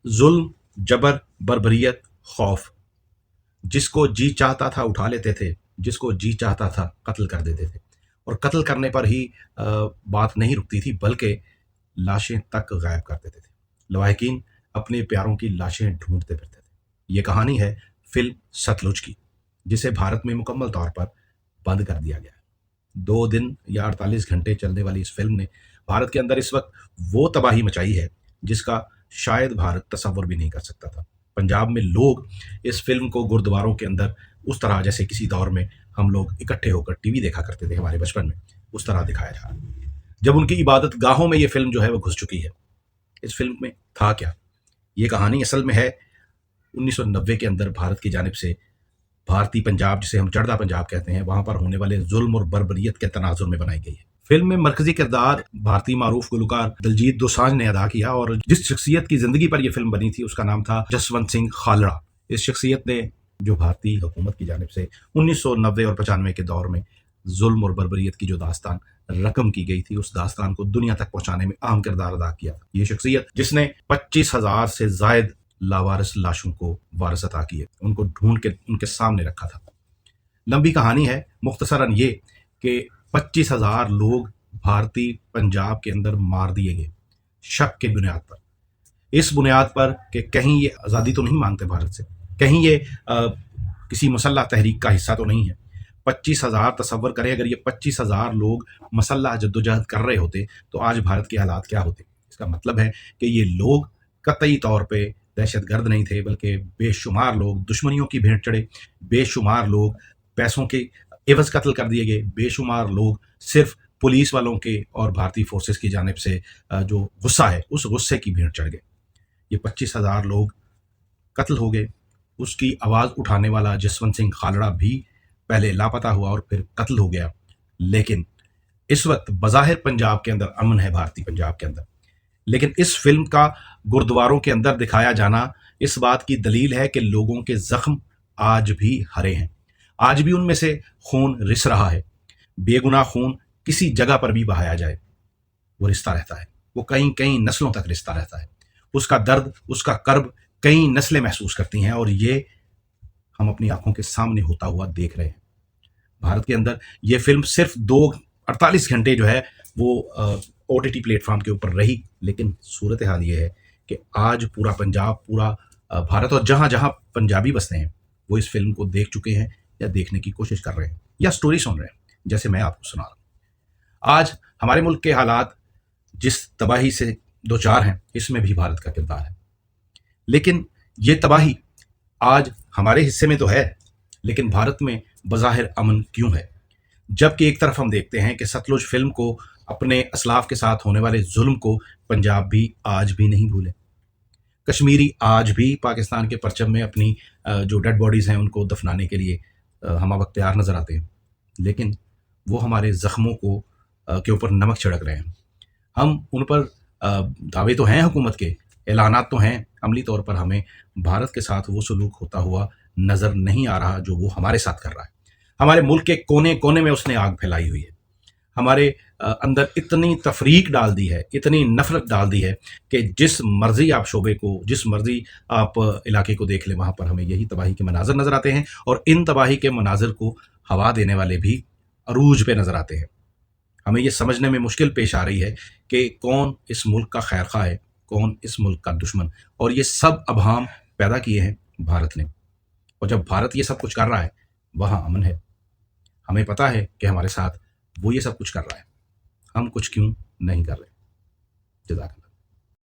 जुल्म, जबर, बर्बरियत, खौफ, जिसको जी चाहता था उठा लेते थे, जिसको जी चाहता था कत्ल कर देते थे। और कत्ल करने पर ही बात नहीं रुकती थी, बल्कि लाशें तक गायब कर देते थे। लवाहिकीन अपने प्यारों की लाशें ढूंढते फिरते थे। ये कहानी है फिल्म सतलुज की, जिसे भारत में मुकम्मल तौर पर बंद कर दिया गया है। 2 दिन या 48 घंटे चलने वाली इस फिल्म ने भारत के अंदर इस वक्त वो तबाही मचाई है जिसका शायद भारत तसव्वुर भी नहीं कर सकता था। पंजाब में लोग इस फिल्म को गुरुद्वारों के अंदर उस तरह, जैसे किसी दौर में हम लोग इकट्ठे होकर टीवी देखा करते थे हमारे बचपन में, उस तरह दिखाया जा रहा है। जब उनकी इबादत गाहों में ये फिल्म जो है वो घुस चुकी है। इस फिल्म में था क्या? ये कहानी असल में है 1990 के अंदर भारत की जानिब से भारतीय पंजाब, जिसे हम चढ़दा पंजाब कहते हैं, वहां पर होने वाले जुल्म और बर्बरियत के तनाजुर में बनाई गई है। फिल्म में मरकजी किरदार भारतीय मारूफ गुलकार दिलजीत दोसांझ ने अदा किया, और जिस शख्सियत की जिंदगी पर यह फिल्म बनी थी उसका नाम था जसवंत सिंह खालड़ा। इस शख्सियत ने, जो भारतीय हुकूमत की जानिब से 1990 और 95 के दौर में जुल्म और बर्बरियत की जो दास्तान रकम की गई थी, उस दास्तान को दुनिया तक पहुंचाने में अहम किरदार अदा किया था। ये शख्सियत जिसने 25,000 से जायद लावारिस लाशों को वारस अता किए, उनको ढूंढ के उनके सामने रखा था। लंबी कहानी है, मुख्तसरन ये कि 25,000 लोग भारतीय पंजाब के अंदर मार दिए गए शक के बुनियाद पर। इस बुनियाद पर कि कहीं ये आज़ादी तो नहीं मांगते भारत से, कहीं ये किसी मुसल्लह तहरीक का हिस्सा तो नहीं है। 25,000 तसव्वुर करें, अगर ये 25,000 लोग मसल्लह जद्दोजहद कर रहे होते तो आज भारत के हालात क्या होते। इसका मतलब है कि ये लोग कतई तौर पे दहशत गर्द नहीं थे, बल्कि बेशुमार लोग दुश्मनियों की भेंट चढ़े, बेशुमार लोग पैसों के एवज कत्ल कर दिए गए, बेशुमार लोग सिर्फ पुलिस वालों के और भारतीय फोर्सेस की जानिब से जो गुस्सा है उस गुस्से की भेंट चढ़ गए। ये 25,000 लोग कत्ल हो गए। उसकी आवाज़ उठाने वाला जसवंत सिंह खालड़ा भी पहले लापता हुआ और फिर कत्ल हो गया। लेकिन इस वक्त बज़ाहिर पंजाब के अंदर अमन है, भारतीय पंजाब के अंदर। लेकिन इस फिल्म का गुरुद्वारों के अंदर दिखाया जाना इस बात की दलील है कि लोगों के जख्म आज भी हरे हैं, आज भी उनमें से खून रिस रहा है। बेगुनाह खून किसी जगह पर भी बहाया जाए वो रिश्ता रहता है, वो कई कई नस्लों तक रिश्ता रहता है। उसका दर्द, उसका कर्ब कई नस्लें महसूस करती हैं, और ये हम अपनी आंखों के सामने होता हुआ देख रहे हैं। भारत के अंदर ये फिल्म सिर्फ 48 घंटे जो है वो OTT प्लेटफॉर्म के ऊपर रही, लेकिन सूरत हाल ये है कि आज पूरा पंजाब, पूरा भारत और जहाँ जहाँ पंजाबी बसते हैं वो इस फिल्म को देख चुके हैं या देखने की कोशिश कर रहे हैं या स्टोरी सुन रहे हैं, जैसे मैं आपको सुना रहा हूँ। आज हमारे मुल्क के हालात जिस तबाही से दो चार हैं, इसमें भी भारत का किरदार है। लेकिन ये तबाही आज हमारे हिस्से में तो है, लेकिन भारत में बज़ाहिर अमन क्यों है? जबकि एक तरफ हम देखते हैं कि सतलुज फिल्म को, अपने असलाफ के साथ होने वाले जुल्म को पंजाब भी आज भी नहीं भूले। कश्मीरी आज भी पाकिस्तान के परचम में अपनी जो डेड बॉडीज़ हैं उनको दफनाने के लिए हम वक्त तैयार नज़र आते हैं, लेकिन वो हमारे ज़ख्मों को के ऊपर नमक छिड़क रहे हैं। हम उन पर दावे तो हैं, हुकूमत के ऐलानात तो हैं, अमली तौर पर हमें भारत के साथ वो सलूक होता हुआ नज़र नहीं आ रहा जो वो हमारे साथ कर रहा है। हमारे मुल्क के कोने कोने में उसने आग फैलाई हुई है, हमारे अंदर इतनी तफरीक डाल दी है, इतनी नफरत डाल दी है कि जिस मर्जी आप शोबे को, जिस मर्जी आप इलाके को देख लें, वहाँ पर हमें यही तबाही के मनाजर नज़र आते हैं, और इन तबाही के मनाजर को हवा देने वाले भी अरूज पे नज़र आते हैं। हमें ये समझने में मुश्किल पेश आ रही है कि कौन इस मुल्क का खैर खा है, कौन इस मुल्क का दुश्मन, और ये सब अभाम पैदा किए हैं भारत ने। और जब भारत ये सब कुछ कर रहा है, वहाँ अमन है। हमें पता है कि हमारे साथ वो ये सब कुछ कर रहा है, हम कुछ क्यों नहीं कर रहे। जज़ाकल्लाह।